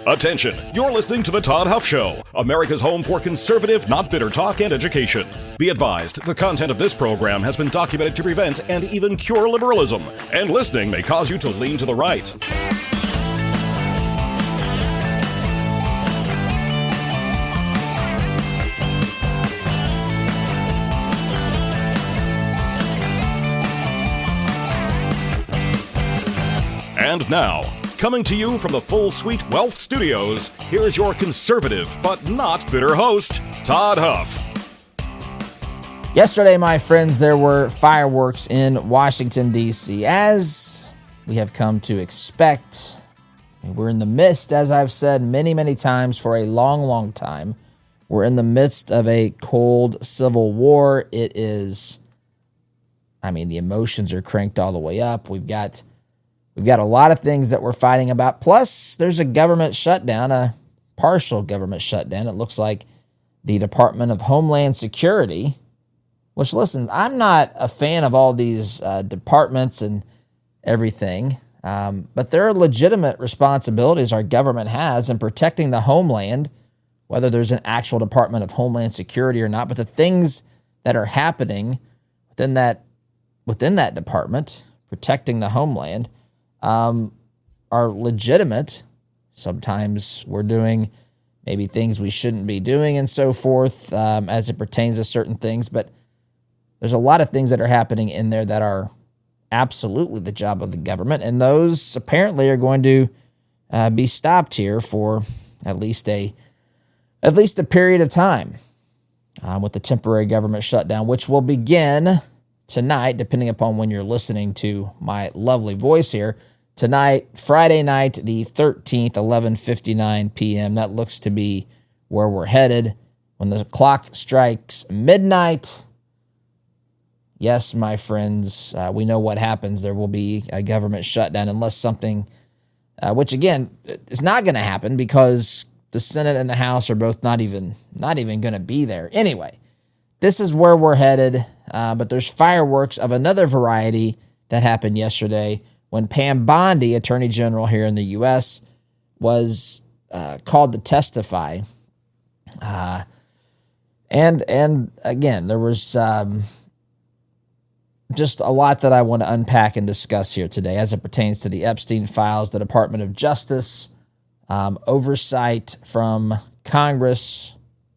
Attention, you're listening to The Todd Huff Show, America's home for conservative, not bitter talk and education. Be advised, the content of this program has been documented to prevent and even cure liberalism, and listening may cause you to lean to the right. And now, coming to you from the Full Suite Wealth Studios, here is your conservative but not bitter host, Todd Huff. Yesterday, my friends, there were fireworks in Washington, D.C., as we have come to expect. We're in the midst, as I've said many, many times for a long, long time, we're in the midst of a cold civil war. It is, the emotions are cranked all the way up. We've got a lot of things that we're fighting about. Plus, there's a government shutdown, a partial government shutdown. It looks like the Department of Homeland Security, which, listen, I'm not a fan of all these departments and everything, but there are legitimate responsibilities our government has in protecting the homeland, whether there's an actual Department of Homeland Security or not. But the things that are happening within that department, protecting the homeland, are legitimate. Sometimes we're doing maybe things we shouldn't be doing and so forth as it pertains to certain things. But there's a lot of things that are happening in there that are absolutely the job of the government. And those apparently are going to be stopped here for at least a period of time with the temporary government shutdown, which will begin tonight, depending upon when you're listening to my lovely voice here. Tonight, Friday night, the 13th, 11:59 p.m. That looks to be where we're headed. When the clock strikes midnight, yes, my friends, we know what happens. There will be a government shutdown unless something, which again, is not going to happen because the Senate and the House are both not even going to be there. Anyway, this is where we're headed. But there's fireworks of another variety that happened yesterday when Pam Bondi, Attorney General here in the U.S., was called to testify. And again, there was just a lot that I want to unpack and discuss here today as it pertains to the Epstein files, the Department of Justice, oversight from Congress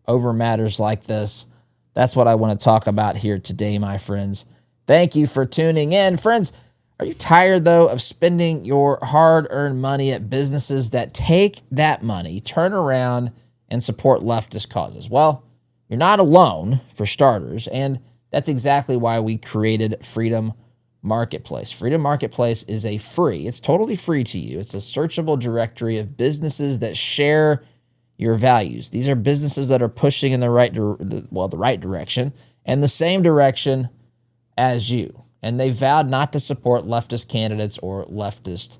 over matters like this. That's what I want to talk about here today, my friends. Thank you for tuning in. Friends, are you tired, though, of spending your hard-earned money at businesses that take that money, turn around, and support leftist causes? Well, you're not alone, for starters, and that's exactly why we created Freedom Marketplace. Freedom Marketplace is it's totally free to you. It's a searchable directory of businesses that share your values. These are businesses that are pushing in the right direction and the same direction as you. And they vowed not to support leftist candidates or leftist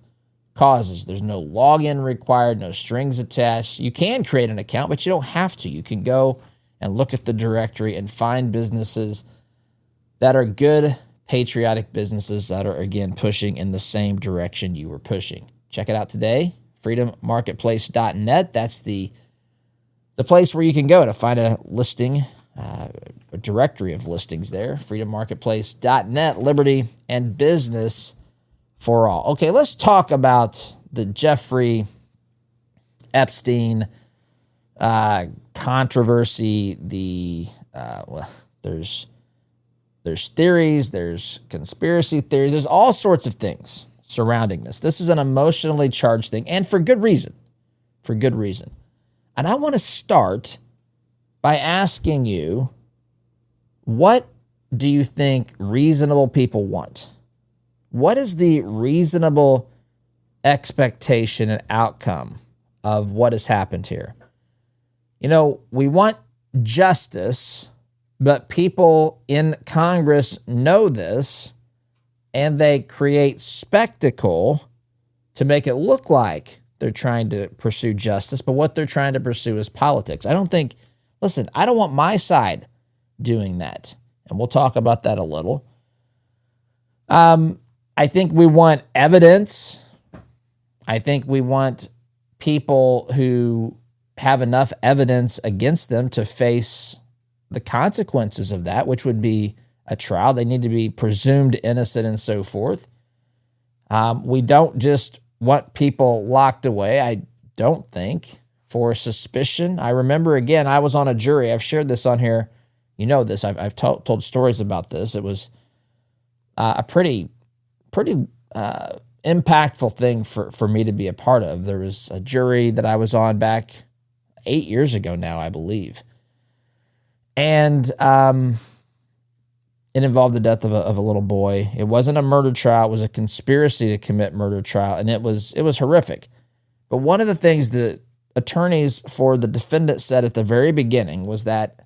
causes. There's no login required, no strings attached. You can create an account, but you don't have to. You can go and look at the directory and find businesses that are good, patriotic businesses that are, again, pushing in the same direction you were pushing. Check it out today, freedommarketplace.net. That's the place where you can go to find a listing, a directory of listings there, freedommarketplace.net, liberty and business for all. Okay, let's talk about the Jeffrey Epstein controversy. There's theories, there's conspiracy theories, there's all sorts of things surrounding this. This is an emotionally charged thing, and for good reason. And I want to start by asking you, what do you think reasonable people want? What is the reasonable expectation and outcome of what has happened here? We want justice, but people in Congress know this, and they create spectacle to make it look like they're trying to pursue justice, but what they're trying to pursue is politics. I don't want my side doing that, and we'll talk about that a little. I think we want evidence. I think we want people who have enough evidence against them to face the consequences of that, which would be a trial. They need to be presumed innocent and so forth. We don't just want people locked away, I don't think, for suspicion. I remember, again, I was on a jury. I've shared this on here. You know this. I've told stories about this. It was a pretty impactful thing for me to be a part of. There was a jury that I was on back 8 years ago now, I believe. And it involved the death of a little boy. It wasn't a murder trial. It was a conspiracy to commit murder trial, and it was horrific. But one of the things the attorneys for the defendant said at the very beginning was that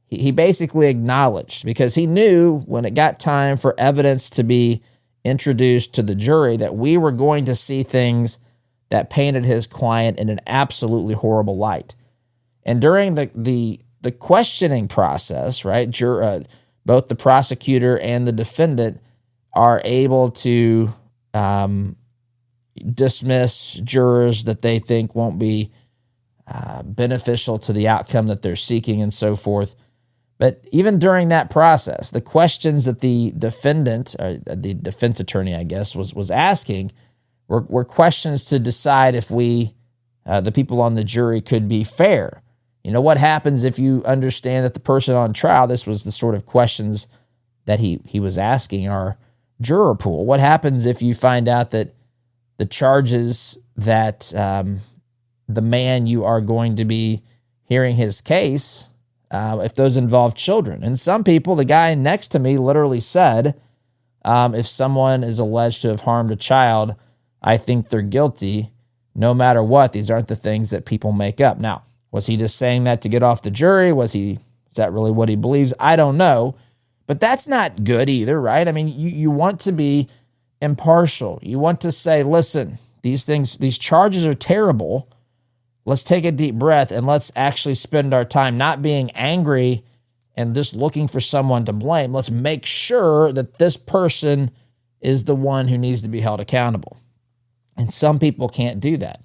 he basically acknowledged, because he knew when it got time for evidence to be introduced to the jury that we were going to see things that painted his client in an absolutely horrible light. And during the questioning process, right, both the prosecutor and the defendant are able to dismiss jurors that they think won't be beneficial to the outcome that they're seeking and so forth. But even during that process, the questions that the defendant, or the defense attorney, I guess, was asking were questions to decide if the people on the jury, could be fair. You know, what happens if you understand that the person on trial, this was the sort of questions that he was asking our juror pool. What happens if you find out that the charges that the man you are going to be hearing his case, if those involve children? And some people, the guy next to me literally said, if someone is alleged to have harmed a child, I think they're guilty no matter what. These aren't the things that people make up. Now, was he just saying that to get off the jury? Is that really what he believes? I don't know. But that's not good either, right? I mean, you want to be impartial. You want to say, listen, these charges are terrible. Let's take a deep breath and let's actually spend our time not being angry and just looking for someone to blame. Let's make sure that this person is the one who needs to be held accountable. And some people can't do that.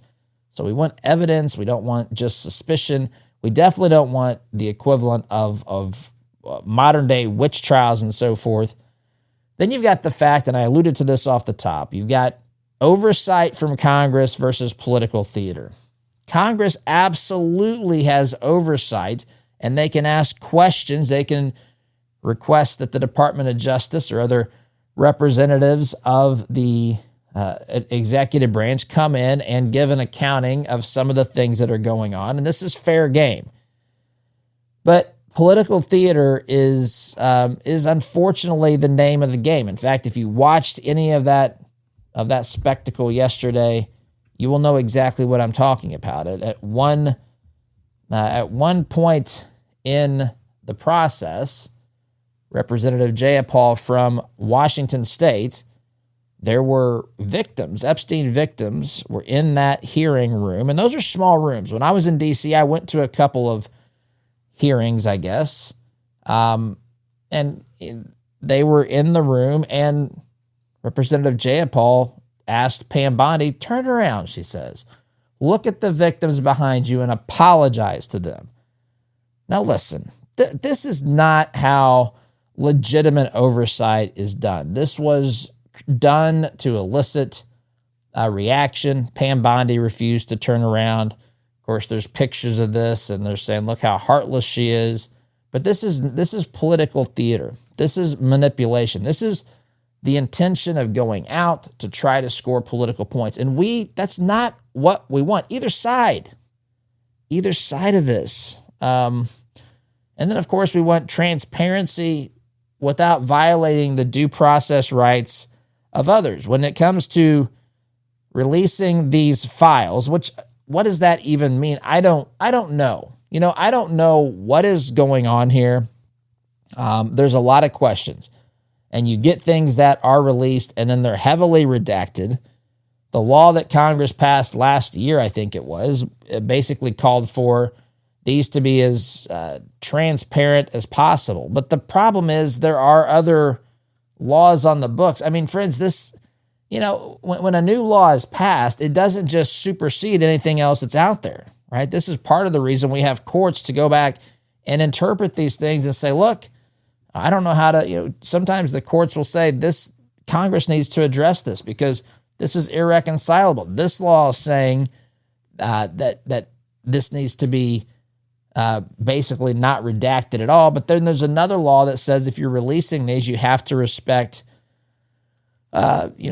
So we want evidence. We don't want just suspicion. We definitely don't want the equivalent of modern day witch trials and so forth. Then you've got the fact, and I alluded to this off the top, you've got oversight from Congress versus political theater. Congress absolutely has oversight, and they can ask questions. They can request that the Department of Justice or other representatives of the executive branch come in and give an accounting of some of the things that are going on, and this is fair game. But political theater is unfortunately the name of the game. In fact, if you watched any of that spectacle yesterday, you will know exactly what I'm talking about. At one point in the process, Representative Jayapal from Washington State, there were victims, Epstein victims, were in that hearing room. And those are small rooms. When I was in D.C., I went to a couple of hearings, I guess. And they were in the room, and Representative Jayapal asked Pam Bondi, turn around, she says. Look at the victims behind you and apologize to them. Now listen, this is not how legitimate oversight is done. This was done to elicit a reaction. Pam Bondi refused to turn around. Of course, there's pictures of this, and they're saying, look how heartless she is. But this is political theater. This is manipulation. This is the intention of going out to try to score political points. And that's not what we want. Either side of this. And then, of course, we want transparency without violating the due process rights of others. When it comes to releasing these files, what does that even mean? I don't know. I don't know what is going on here. There's a lot of questions. And you get things that are released, and then they're heavily redacted. The law that Congress passed last year, I think it basically called for these to be as transparent as possible. But the problem is there are other laws on the books. I mean, friends, when a new law is passed, it doesn't just supersede anything else that's out there, right? This is part of the reason we have courts to go back and interpret these things and say, look, I don't know how to, sometimes the courts will say this, Congress needs to address this because this is irreconcilable. This law is saying that this needs to be basically not redacted at all. But then there's another law that says if you're releasing these, you have to respect,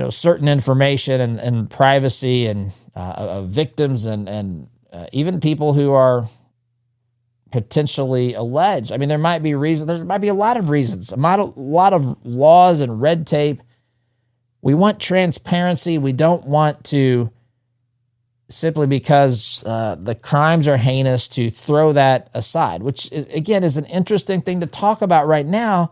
certain information and privacy and of victims and even people who are potentially alleged. I mean, there might be reasons. There might be a lot of reasons. A lot of laws and red tape. We want transparency. We don't want to simply because the crimes are heinous to throw that aside, which again is an interesting thing to talk about right now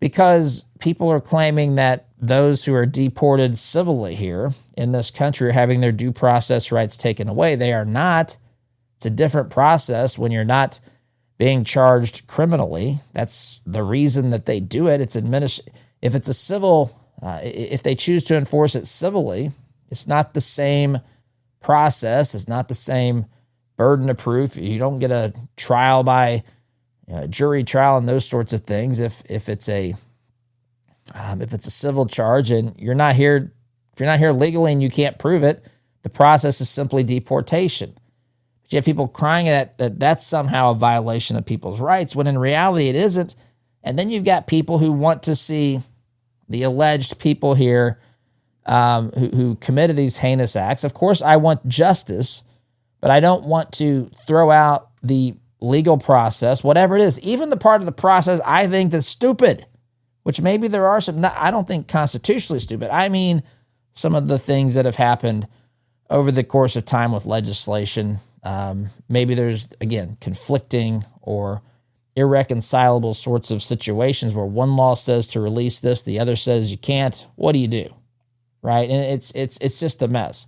because people are claiming that those who are deported civilly here in this country are having their due process rights taken away. They are not. It's a different process when you're not being charged criminally. That's the reason that they do it. If it's a civil, if they choose to enforce it civilly, it's not the same process. It's not the same burden of proof. You don't get a trial by jury trial and those sorts of things. If it's a civil charge and you're not here, if you're not here legally and you can't prove it, the process is simply deportation. But you have people crying that that's somehow a violation of people's rights, when in reality it isn't. And then you've got people who want to see the alleged people here who committed these heinous acts. Of course, I want justice, but I don't want to throw out the legal process, whatever it is, even the part of the process I think that's stupid, which maybe there are some, I don't think constitutionally stupid. I mean, some of the things that have happened over the course of time with legislation. Maybe there's, again, conflicting or irreconcilable sorts of situations where one law says to release this, the other says you can't. What do you do? Right? And it's just a mess.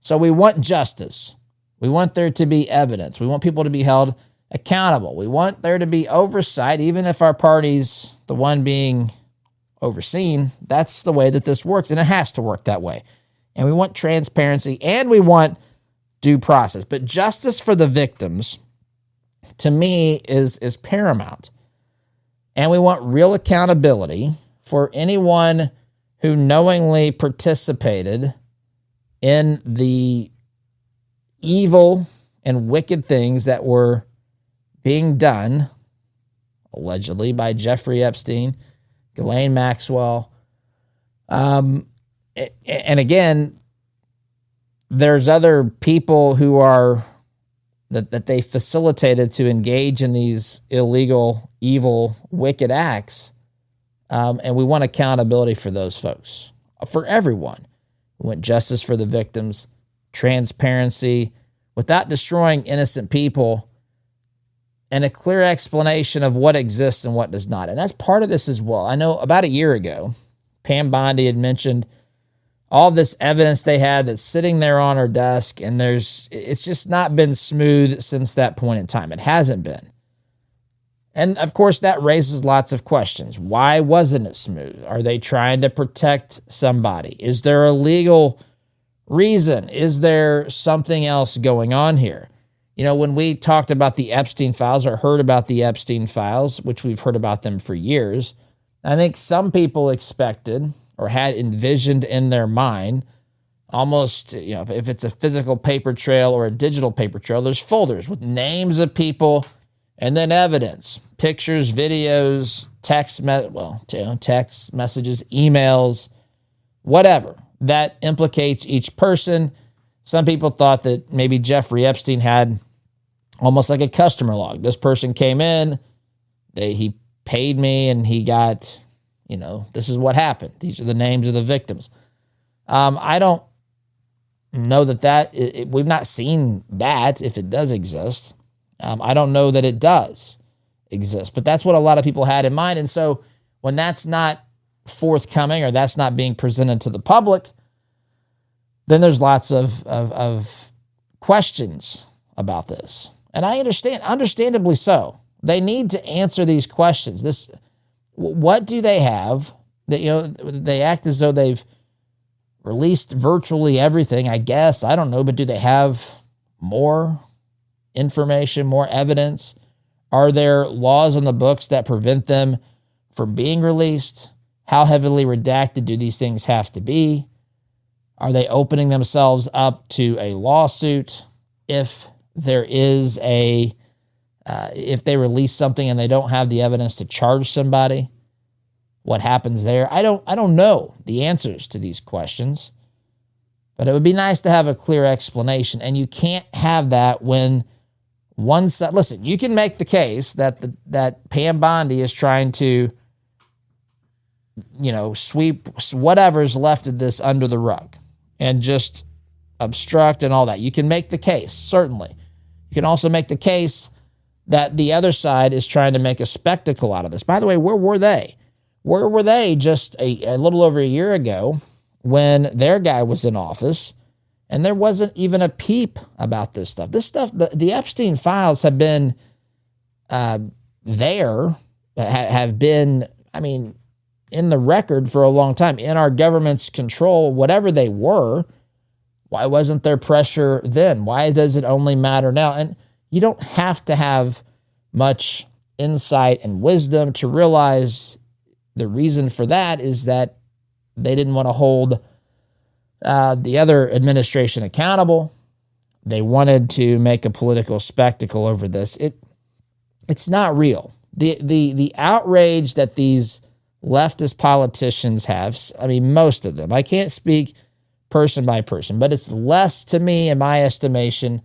So we want justice. We want there to be evidence. We want people to be held accountable. We want there to be oversight, even if our party's the one being overseen. That's the way that this works, and it has to work that way. And we want transparency, and we want due process. But justice for the victims, to me, is paramount. And we want real accountability for anyone who knowingly participated in the evil and wicked things that were being done, allegedly, by Jeffrey Epstein, Ghislaine Maxwell. And again, there's other people who are that they facilitated to engage in these illegal, evil, wicked acts. And we want accountability for those folks, for everyone. We want justice for the victims, transparency, without destroying innocent people, and a clear explanation of what exists and what does not. And that's part of this as well. I know about a year ago, Pam Bondi had mentioned all this evidence they had that's sitting there on her desk, and it's just not been smooth since that point in time. It hasn't been. And of course, that raises lots of questions. Why wasn't it smooth? Are they trying to protect somebody? Is there a legal reason? Is there something else going on here? When we talked about the Epstein files or heard about the Epstein files, which we've heard about them for years, I think some people expected or had envisioned in their mind almost, if it's a physical paper trail or a digital paper trail, there's folders with names of people and then evidence, pictures, videos, text messages, emails, whatever that implicates each person. Some people thought that maybe Jeffrey Epstein had almost like a customer log. This person came in, he paid me, and he got, this is what happened. These are the names of the victims. I don't know that we've not seen that, if it does exist. I don't know that it does exist, but that's what a lot of people had in mind. And so when that's not forthcoming or that's not being presented to the public, then there's lots of questions about this. And I understand, understandably so. They need to answer these questions. What do they have that, they act as though they've released virtually everything, I guess. I don't know, but do they have more information, more evidence? Are there laws on the books that prevent them from being released? How heavily redacted do these things have to be? Are they opening themselves up to a lawsuit if there is if they release something and they don't have the evidence to charge somebody? What happens there? I don't know the answers to these questions, but it would be nice to have a clear explanation. And you can't have that when one side. Listen, you can make the case that Pam Bondi is trying to, sweep whatever's left of this under the rug and just obstruct and all that. You can make the case, certainly. You can also make the case that the other side is trying to make a spectacle out of this. By the way, where were they? Where were they just a little over a year ago when their guy was in office and there wasn't even a peep about this stuff? This stuff, the Epstein files have been have been, in the record for a long time, in our government's control, whatever they were. Why wasn't there pressure then? Why does it only matter now? And you don't have to have much insight and wisdom to realize the reason for that is that they didn't want to hold the other administration accountable. They wanted to make a political spectacle over this. It's not real. The outrage that these leftist politicians have, most of them, I can't speak person by person, but it's less to me, in my estimation,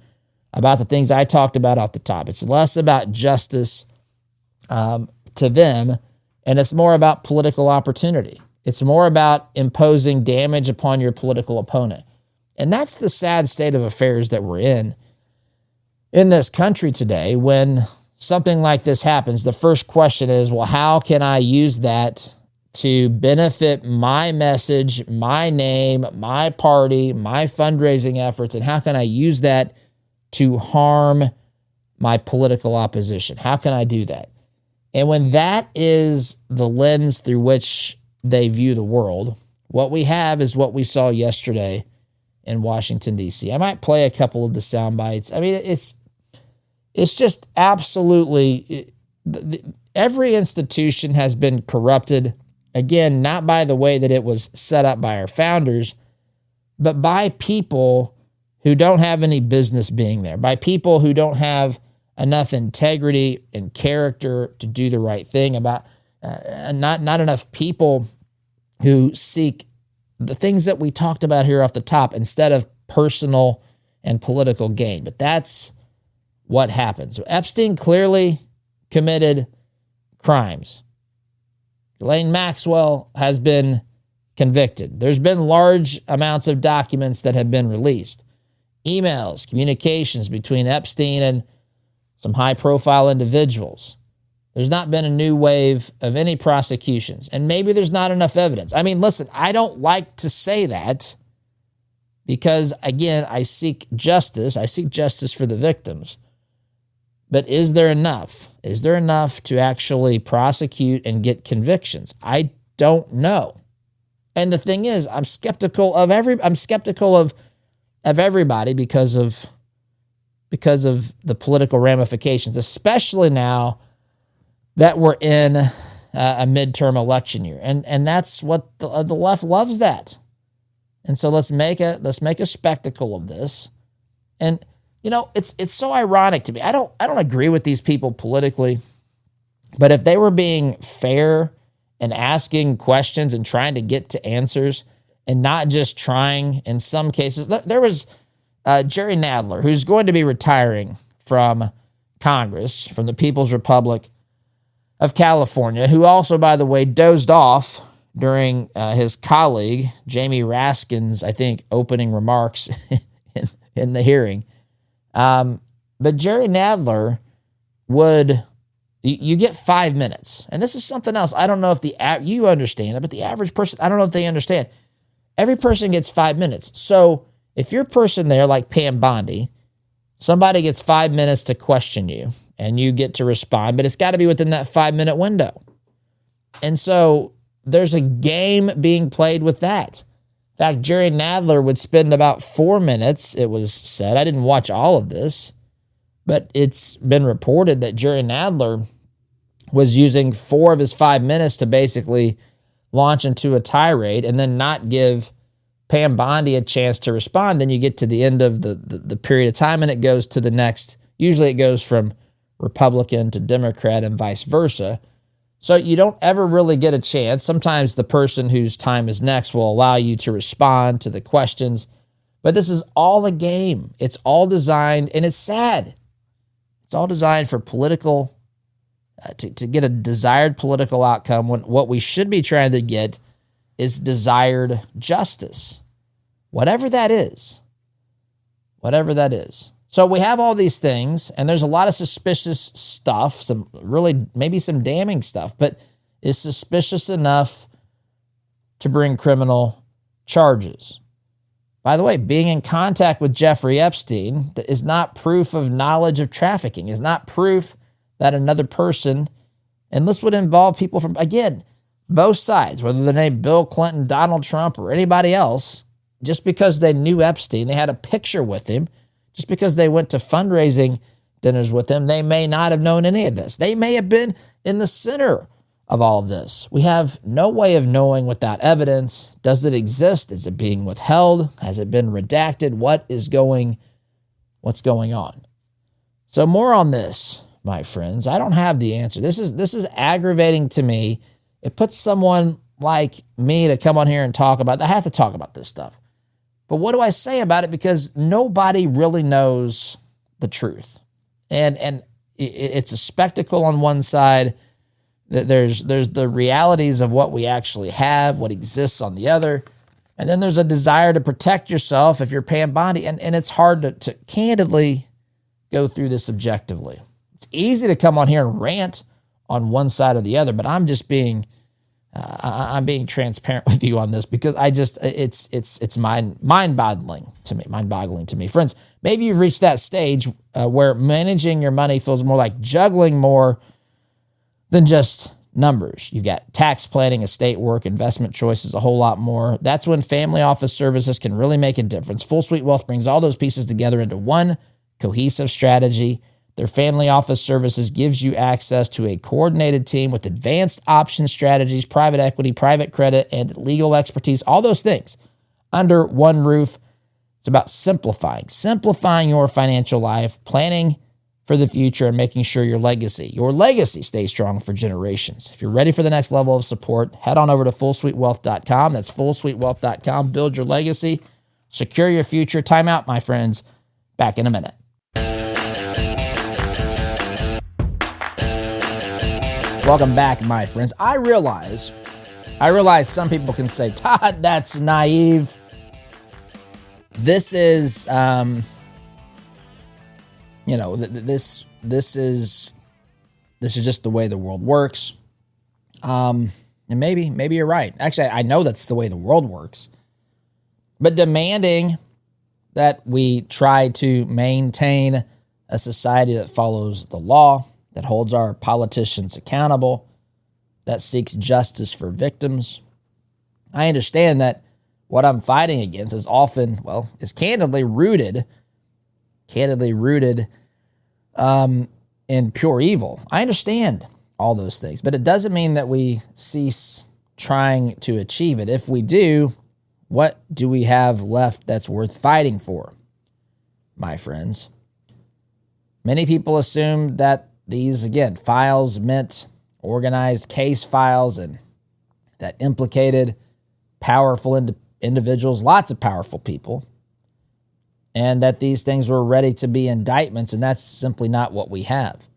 about the things I talked about off the top. It's less about justice to them, and it's more about political opportunity. It's more about imposing damage upon your political opponent. And that's the sad state of affairs that we're in this country today. When something like this happens, the first question is, well, how can I use that to benefit my message, my name, my party, my fundraising efforts, and how can I use that to harm my political opposition? How can I do that? And when that is the lens through which they view the world, what we have is what we saw yesterday in Washington, D.C. I might play a couple of the sound bites. It's just absolutely, every institution has been corrupted. Again, not by the way that it was set up by our founders, but by people who don't have any business being there, by people who don't have enough integrity and character to do the right thing, about not enough people who seek the things that we talked about here off the top instead of personal and political gain. But that's what happens. So Epstein clearly committed crimes. Ghislaine Maxwell has been convicted. There's been large amounts of documents that have been released. Emails, communications between Epstein and some high-profile individuals. There's not been a new wave of any prosecutions, and maybe there's not enough evidence. Listen, I don't like to say that because, again, I seek justice. I seek justice for the victims. But is there enough? Is there enough to actually prosecute and get convictions? I don't know. And the thing is, I'm skeptical of everybody because of the political ramifications, especially now that we're in a midterm election year. And that's what the left loves, that. And so let's make a spectacle of this. And it's so ironic to me. I don't agree with these people politically, but if they were being fair and asking questions and trying to get to answers and not just trying, in some cases, there was Jerry Nadler, who's going to be retiring from Congress, from the People's Republic of California, who also, by the way, dozed off during his colleague Jamie Raskin's, I think, opening remarks in the hearing. But Jerry Nadler you get 5 minutes. And this is something else. I don't know if you understand it, but the average person, I don't know if they understand. Every person gets 5 minutes. So if you're a person there like Pam Bondi, somebody gets 5 minutes to question you and you get to respond, but it's got to be within that 5-minute window. And so there's a game being played with that fact, Jerry Nadler would spend about 4 minutes, it was said. I didn't watch all of this, but it's been reported that Jerry Nadler was using 4 of his 5 minutes to basically launch into a tirade and then not give Pam Bondi a chance to respond. Then you get to the end of the period of time and it goes to the next. Usually it goes from Republican to Democrat and vice versa. So you don't ever really get a chance. Sometimes the person whose time is next will allow you to respond to the questions. But this is all a game. It's all designed, and it's sad. It's all designed for political, to get a desired political outcome when what we should be trying to get is desired justice. Whatever that is. Whatever that is. So we have all these things, and there's a lot of suspicious stuff, some really, maybe some damning stuff, but is suspicious enough to bring criminal charges. By the way, being in contact with Jeffrey Epstein is not proof of knowledge of trafficking, is not proof that another person, and this would involve people from, again, both sides, whether they're named Bill Clinton, Donald Trump, or anybody else, just because they knew Epstein, they had a picture with him, just because they went to fundraising dinners with him, they may not have known any of this. They may have been in the center of all of this. We have no way of knowing without evidence. Does it exist? Is it being withheld? Has it been redacted? What's going on? So more on this, my friends. I don't have the answer. This is aggravating to me. It puts someone like me to come on here and talk about. I have to talk about this stuff. But what do I say about it? Because nobody really knows the truth. And it's a spectacle on one side. There's the realities of what we actually have, what exists on the other. And then there's a desire to protect yourself if you're Pam Bondi. And it's hard to candidly go through this objectively. It's easy to come on here and rant on one side or the other, but I'm just being... I'm being transparent with you on this because it's mind-boggling to me. Friends, maybe you've reached that stage where managing your money feels more like juggling more than just numbers. You've got tax planning, estate work, investment choices, a whole lot more. That's when family office services can really make a difference. Full Suite Wealth brings all those pieces together into one cohesive strategy. Their family office services gives you access to a coordinated team with advanced option strategies, private equity, private credit, and legal expertise, all those things under one roof. It's about simplifying your financial life, planning for the future, and making sure your legacy stays strong for generations. If you're ready for the next level of support, head on over to fullsuitewealth.com. That's fullsuitewealth.com. Build your legacy, secure your future. Time out, my friends. Back in a minute. Welcome back, my friends. I realize some people can say, Todd, that's naive. This is, this is just the way the world works. And maybe you're right. Actually, I know that's the way the world works. But demanding that we try to maintain a society that follows the law, that holds our politicians accountable, that seeks justice for victims. I understand that what I'm fighting against is often, is candidly rooted in pure evil. I understand all those things, but it doesn't mean that we cease trying to achieve it. If we do, what do we have left that's worth fighting for, my friends? Many people assume that these, again, files meant organized case files and that implicated powerful individuals, lots of powerful people, and that these things were ready to be indictments, and that's simply not what we have.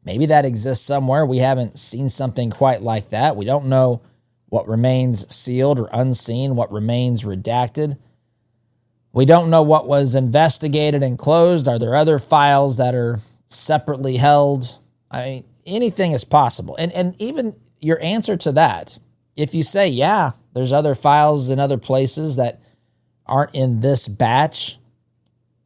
Maybe that exists somewhere. We haven't seen something quite like that. We don't know what remains sealed or unseen, what remains redacted. We don't know what was investigated and closed. Are there other files that are separately held? I mean, anything is possible. And even your answer to that, if you say, yeah, there's other files in other places that aren't in this batch,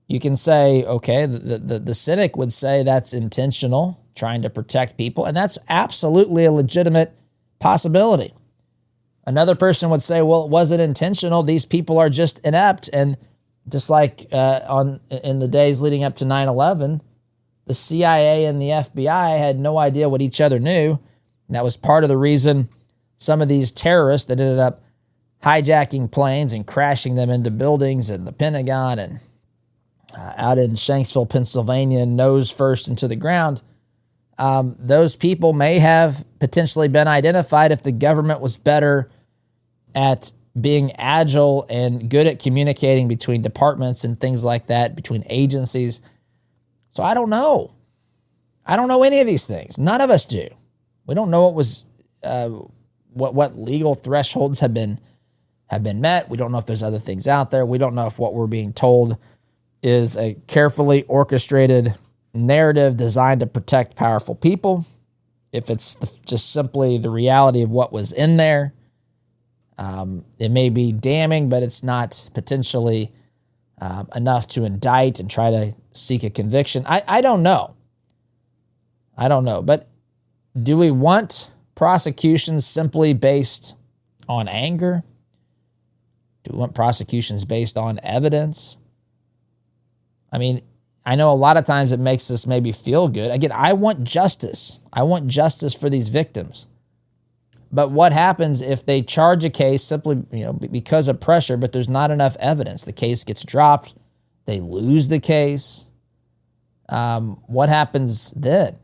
you can say, okay, the cynic would say that's intentional, trying to protect people, and that's absolutely a legitimate possibility. Another person would say, well, it wasn't intentional. These people are just inept. And just like in the days leading up to 9/11, the CIA and the FBI had no idea what each other knew. And that was part of the reason some of these terrorists that ended up hijacking planes and crashing them into buildings in the Pentagon and out in Shanksville, Pennsylvania, nose first into the ground, those people may have potentially been identified if the government was better at being agile and good at communicating between departments and things like that, between agencies. So I don't know. I don't know any of these things. None of us do. We don't know what was what legal thresholds have been met. We don't know if there's other things out there. We don't know if what we're being told is a carefully orchestrated narrative designed to protect powerful people, if it's just simply the reality of what was in there. It may be damning, but it's not potentially enough to indict and try to seek a conviction. I don't know. I don't know. But do we want prosecutions simply based on anger? Do we want prosecutions based on evidence? I mean, I know a lot of times it makes us maybe feel good. Again, I want justice. I want justice for these victims. But what happens if they charge a case simply, because of pressure, but there's not enough evidence? The case gets dropped. They lose the case. What happens then?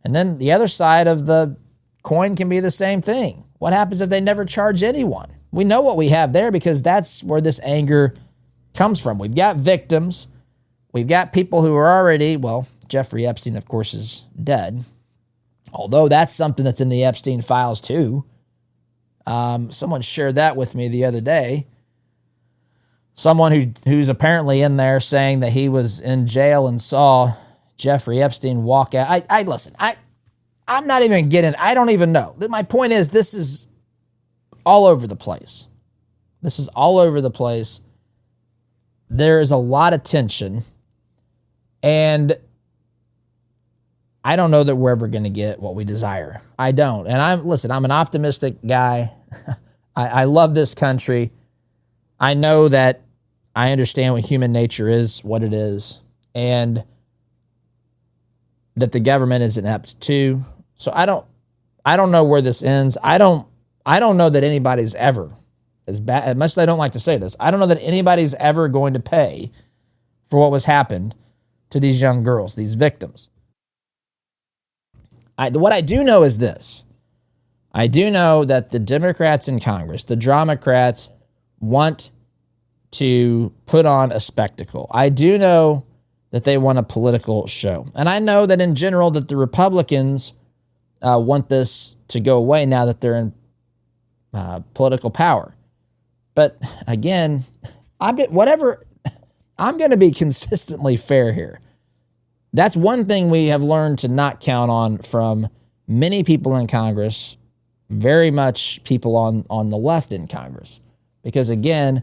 And then the other side of the coin can be the same thing. What happens if they never charge anyone? We know what we have there because that's where this anger comes from. We've got victims. We've got people who are already, Jeffrey Epstein, of course, is dead. Although that's something that's in the Epstein files too. Someone shared that with me the other day. Someone who's apparently in there saying that he was in jail and saw Jeffrey Epstein walk out. Listen, I'm not even getting, I don't even know. My point is, this is all over the place. This is all over the place. There is a lot of tension. And I don't know that we're ever going to get what we desire. I don't. And I'm an optimistic guy. I love this country. I know that I understand what human nature is, what it is, and that the government is inept too. So I don't know where this ends. I don't know that anybody's ever, as much as I don't like to say this, I don't know that anybody's ever going to pay for what was happened to these young girls, these victims. What I do know is this. I do know that the Democrats in Congress, the Dramocrats, want to put on a spectacle. I do know that they want a political show. And I know that in general that the Republicans want this to go away now that they're in political power. But again, I'm going to be consistently fair here. That's one thing we have learned to not count on from many people in Congress, very much people on the left in Congress. Because again,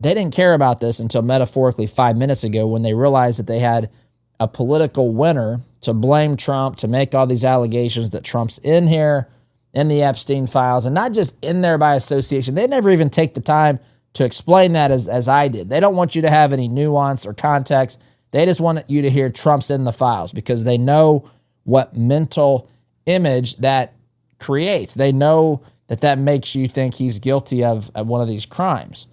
they didn't care about this until metaphorically 5 minutes ago when they realized that they had a political winner to blame Trump, to make all these allegations that Trump's in here, in the Epstein files, and not just in there by association. They never even take the time to explain that as I did. They don't want you to have any nuance or context. They just want you to hear Trump's in the files because they know what mental image that creates. They know that makes you think he's guilty of one of these crimes.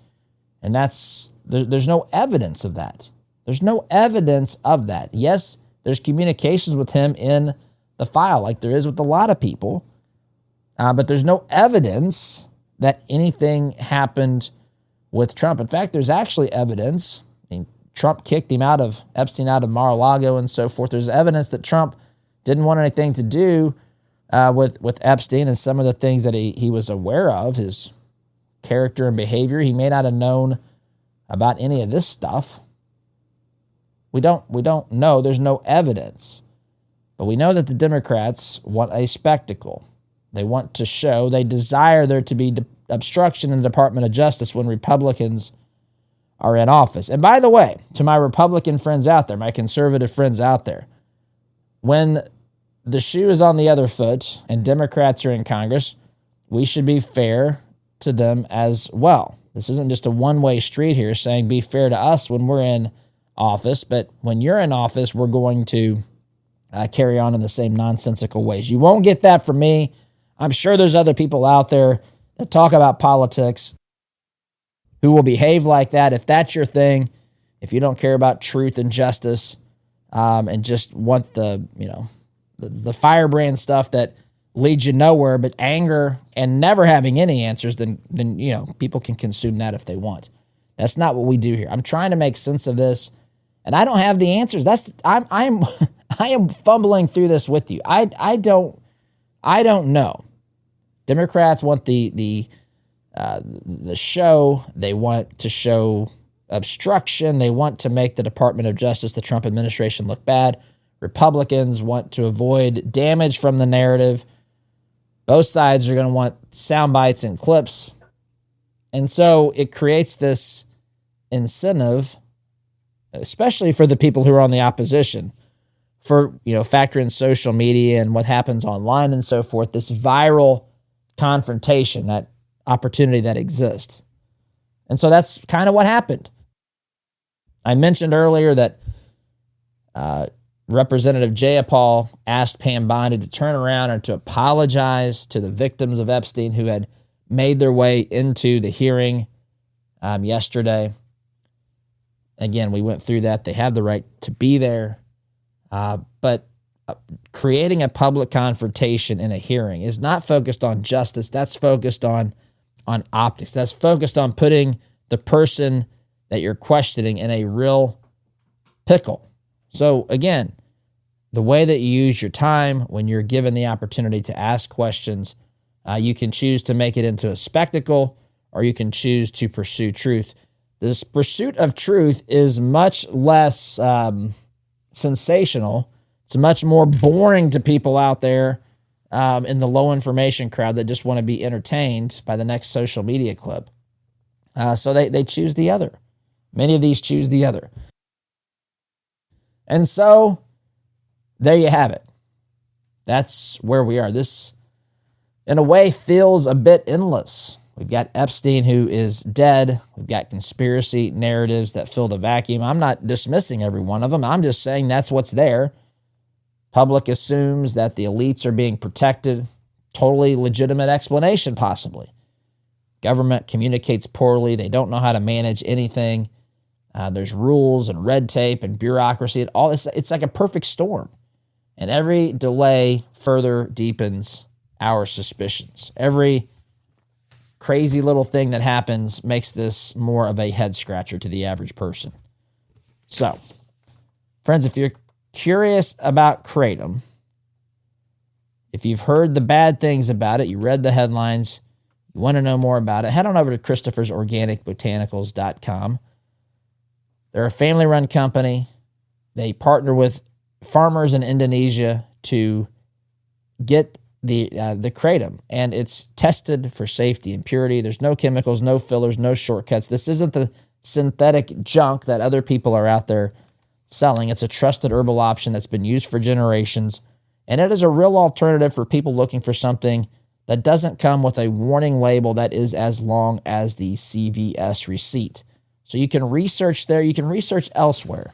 And there's no evidence of that. There's no evidence of that. Yes, there's communications with him in the file like there is with a lot of people, but there's no evidence that anything happened with Trump. In fact, there's actually evidence. Trump kicked him Epstein out of Mar-a-Lago and so forth. There's evidence that Trump didn't want anything to do with Epstein and some of the things that he was aware of, his character and behavior. He may not have known about any of this stuff. We don't know. There's no evidence. But we know that the Democrats want a spectacle. They want to show, they desire there to be obstruction in the Department of Justice when Republicans are in office. And by the way, to my Republican friends out there, my conservative friends out there, when the shoe is on the other foot and Democrats are in Congress, we should be fair to them as well. This isn't just a one-way street here saying be fair to us when we're in office, but when you're in office, we're going to carry on in the same nonsensical ways. You won't get that from me. I'm sure there's other people out there that talk about politics who will behave like that. If that's your thing, if you don't care about truth and justice, and just want the firebrand stuff that leads you nowhere, but anger and never having any answers, then people can consume that if they want. That's not what we do here. I'm trying to make sense of this, and I don't have the answers. I am fumbling through this with you. I don't know. Democrats want the show. They want to show obstruction. They want to make the Department of Justice, the Trump administration, look bad. Republicans want to avoid damage from the narrative. Both sides are going to want sound bites and clips. And so it creates this incentive, especially for the people who are on the opposition, for, factor in social media and what happens online and so forth, this viral confrontation, that opportunity that exists. And so that's kind of what happened. I mentioned earlier that Representative Jayapal asked Pam Bondi to turn around and to apologize to the victims of Epstein who had made their way into the hearing yesterday. Again, we went through that. They have the right to be there. But creating a public confrontation in a hearing is not focused on justice. That's focused on optics. That's focused on putting the person that you're questioning in a real pickle. So again, the way that you use your time when you're given the opportunity to ask questions, you can choose to make it into a spectacle, or you can choose to pursue truth. This pursuit of truth is much less sensational. It's much more boring to people out there in the low information crowd that just want to be entertained by the next social media clip. So they choose the other. Many of these choose the other. And so there you have it. That's where we are. This, in a way, feels a bit endless. We've got Epstein, who is dead. We've got conspiracy narratives that fill the vacuum. I'm not dismissing every one of them. I'm just saying that's what's there. Public assumes that the elites are being protected. Totally legitimate explanation, possibly. Government communicates poorly. They don't know how to manage anything. There's rules and red tape and bureaucracy. And all this, it's like a perfect storm. And every delay further deepens our suspicions. Every crazy little thing that happens makes this more of a head scratcher to the average person. So, friends, if you're curious about Kratom, if you've heard the bad things about it, you read the headlines, you want to know more about it, head on over to Christopher'sOrganicBotanicals.com. They're a family-run company. They partner with farmers in Indonesia to get the kratom, and it's tested for safety and purity. There's no chemicals, no fillers, no shortcuts. This isn't the synthetic junk that other people are out there selling. It's a trusted herbal option that's been used for generations, and it is a real alternative for people looking for something that doesn't come with a warning label that is as long as the CVS receipt. So you can research there. You can research elsewhere.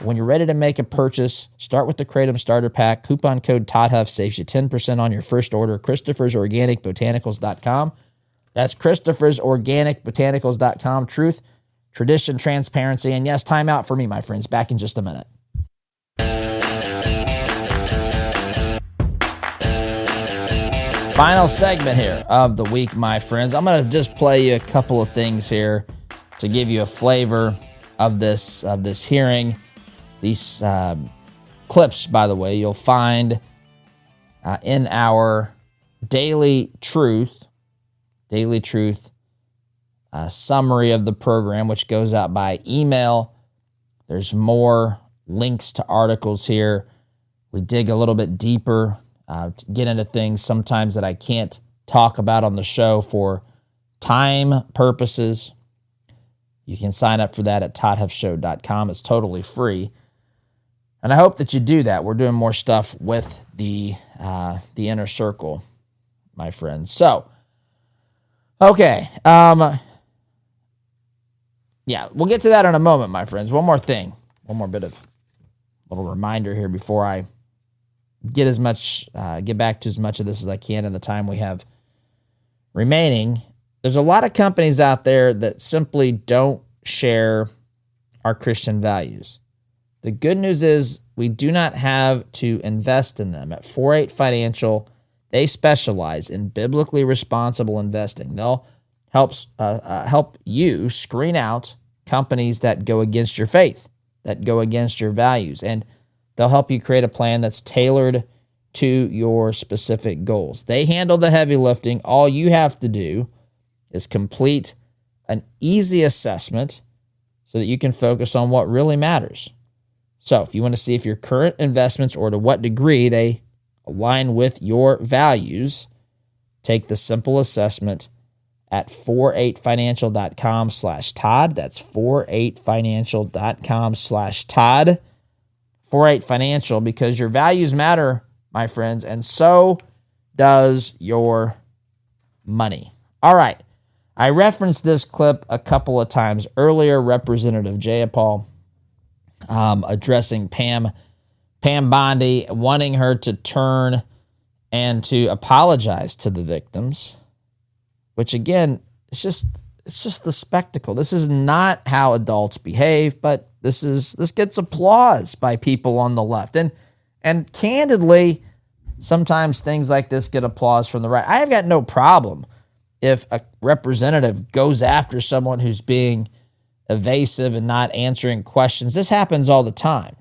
When you're ready to make a purchase, start with the Kratom Starter Pack. Coupon code Todd Huff saves you 10% on your first order. Christopher'sOrganicBotanicals.com. That's Christopher'sOrganicBotanicals.com. Truth, tradition, transparency, and yes, time out for me, my friends. Back in just a minute. Final segment here of the week, my friends. I'm going to just play you a couple of things here to give you a flavor of this hearing. These clips, by the way, you'll find in our Daily Truth summary of the program, which goes out by email. There's more links to articles here. We dig a little bit deeper to get into things sometimes that I can't talk about on the show for time purposes. You can sign up for that at ToddHuffShow.com. It's totally free. And I hope that you do that. We're doing more stuff with the inner circle, my friends. So, Okay. Yeah, we'll get to that in a moment, my friends. One more thing. One more bit of little reminder here before I get back to as much of this as I can in the time we have remaining. There's a lot of companies out there that simply don't share our Christian values. The good news is we do not have to invest in them. At 48 Financial, they specialize in biblically responsible investing. They'll help you screen out companies that go against your faith, that go against your values, and they'll help you create a plan that's tailored to your specific goals. They handle the heavy lifting. All you have to do is complete an easy assessment so that you can focus on what really matters. So if you want to see if your current investments or to what degree they align with your values, take the simple assessment at 48financial.com/Todd. That's 48financial.com/Todd. 48 Financial, because your values matter, my friends, and so does your money. All right. I referenced this clip a couple of times earlier. Representative Jayapal addressing Pam Bondi, wanting her to turn and to apologize to the victims, which again, it's just the spectacle. This is not how adults behave, but this gets applause by people on the left. And candidly, sometimes things like this get applause from the right. I have got no problem if a representative goes after someone who's being evasive and not answering questions. This happens all the time.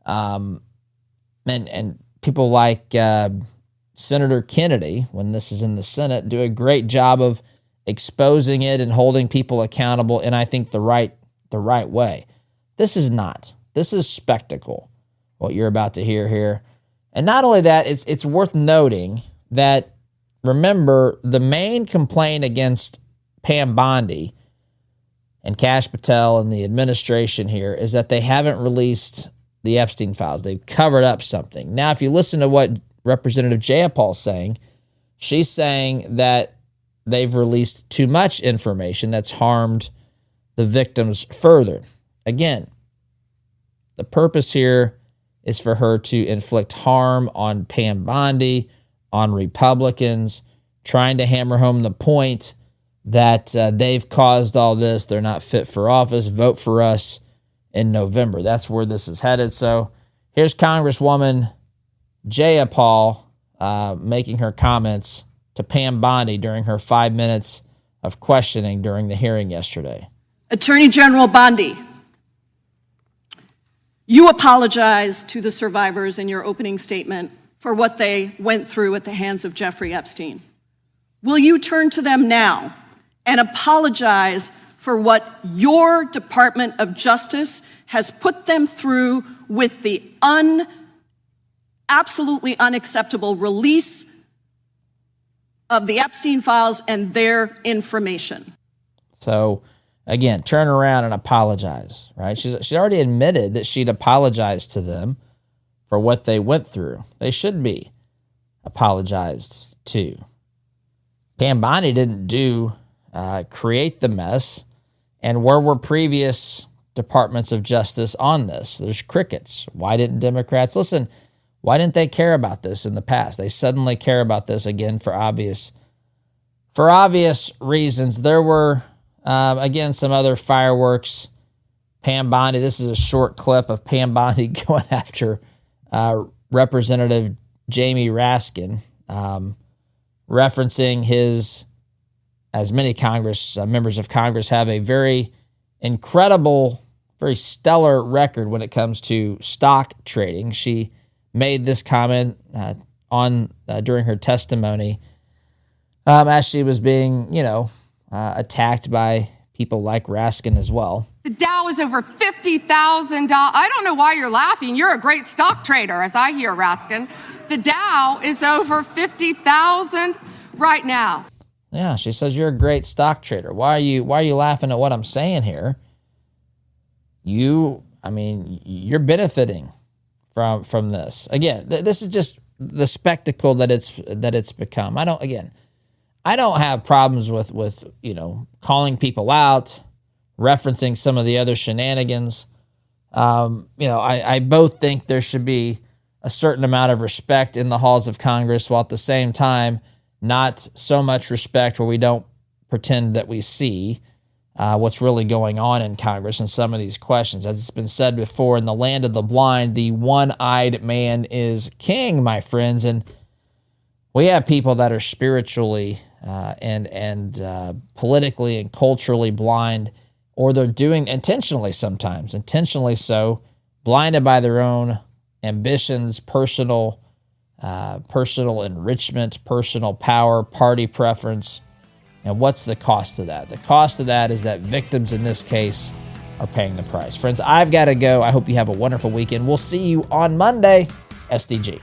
And people like Senator Kennedy, when this is in the Senate, do a great job of exposing it and holding people accountable in, I think, the right way. This is not. This is spectacle, what you're about to hear here. And not only that, it's worth noting that, remember, the main complaint against Pam Bondi and Kash Patel and the administration here is that they haven't released the Epstein files. They've covered up something. Now, if you listen to what Representative Jayapal is saying, she's saying that they've released too much information that's harmed the victims further. Again, the purpose here is for her to inflict harm on Pam Bondi, on Republicans, trying to hammer home the point that they've caused all this. They're not fit for office. Vote for us in November. That's where this is headed. So here's Congresswoman Jayapal making her comments to Pam Bondi during her 5 minutes of questioning during the hearing yesterday. Attorney General Bondi, you apologized to the survivors in your opening statement for what they went through at the hands of Jeffrey Epstein. Will you turn to them now and apologize for what your Department of Justice has put them through with the absolutely unacceptable release of the Epstein files and their information? So, again, turn around and apologize, right? She already admitted that she'd apologized to them for what they went through. They should be apologized to. Pam Bondi didn't create the mess, and where were previous departments of justice on this? There's crickets. Why didn't Democrats listen? Why didn't they care about this in the past? They suddenly care about this again for obvious reasons. There were, again, some other fireworks. Pam Bondi, this is a short clip of Pam Bondi going after Representative Jamie Raskin, referencing his, as many members of Congress have, a very incredible, very stellar record when it comes to stock trading. She made this comment during her testimony as she was being, attacked by people like Raskin as well. The Dow is over $50,000. I don't know why you're laughing. You're a great stock trader, as I hear, Raskin. The Dow is over 50,000 right now. Yeah, she says you're a great stock trader. Why are you laughing at what I'm saying here? You're benefiting from this. Again, this is just the spectacle that it's become. I I don't have problems with calling people out, referencing some of the other shenanigans. I both think there should be a certain amount of respect in the halls of Congress, while at the same time, not so much respect where we don't pretend that we see what's really going on in Congress and some of these questions. As it's been said before, in the land of the blind, the one-eyed man is king, my friends. And we have people that are spiritually and politically and culturally blind, or they're doing intentionally so, blinded by their own ambitions, personal enrichment, personal power, party preference. And what's the cost of that? The cost of that is that victims in this case are paying the price. Friends, I've got to go. I hope you have a wonderful weekend. We'll see you on Monday. SDG.